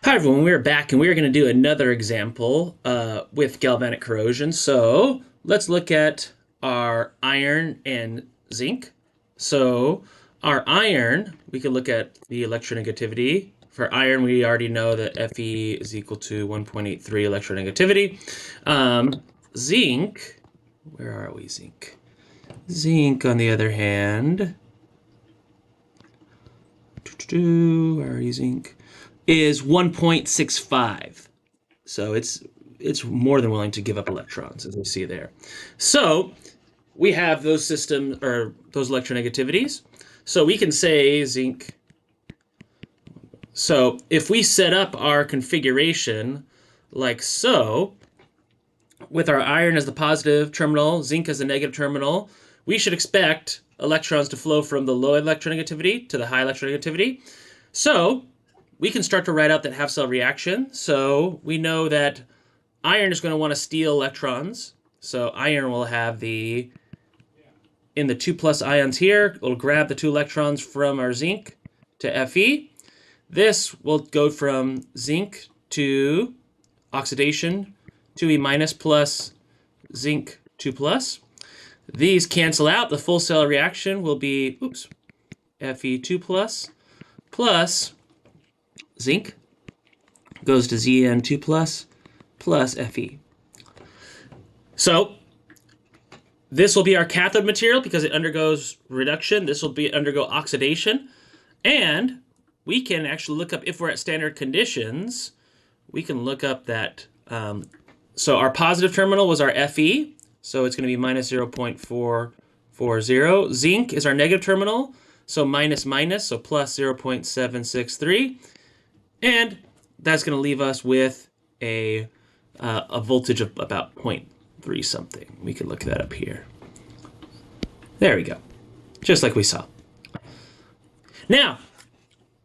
Hi everyone, we're back and we're going to do another example with galvanic corrosion. So let's look at our iron and zinc. So our iron, we can look at the electronegativity. For iron, we already know that Fe is equal to 1.83 electronegativity. Zinc, where are we, zinc? Zinc, on the other hand, where are you, zinc? Is 1.65. So it's more than willing to give up electrons, as we see there. So we have those systems, or those electronegativities. So we can say zinc. So if we set up our configuration like so, with our iron as the positive terminal, zinc as the negative terminal, we should expect electrons to flow from the low electronegativity to the high electronegativity. So we can start to write out that half-cell reaction. So we know that iron is going to want to steal electrons. So iron will have in the 2+ ions here, it'll grab the 2 electrons from our zinc to Fe. This will go from zinc to oxidation, 2E- plus zinc 2+. These cancel out. The full cell reaction will be, Fe2+ plus zinc goes to Zn2+ plus Fe. So this will be our cathode material because it undergoes reduction. This will undergo oxidation. And we can actually look up, if we're at standard conditions, we can look up that. So our positive terminal was our Fe. So it's going to be minus 0.440. Zinc is our negative terminal. So minus, so plus 0.763. And that's going to leave us with a voltage of about 0.3 something. We can look that up here. There we go. Just like we saw. Now,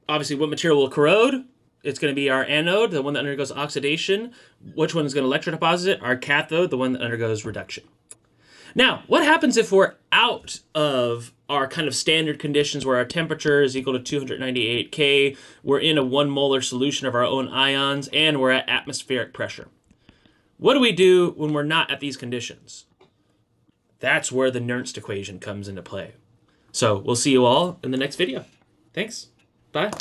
obviously, what material will corrode? It's going to be our anode, the one that undergoes oxidation. Which one is going to electrodeposit? Our cathode, the one that undergoes reduction. Now, what happens if we're out of our kind of standard conditions where our temperature is equal to 298 K, we're in a 1 molar solution of our own ions, and we're at atmospheric pressure? What do we do when we're not at these conditions? That's where the Nernst equation comes into play. So we'll see you all in the next video. Thanks. Bye.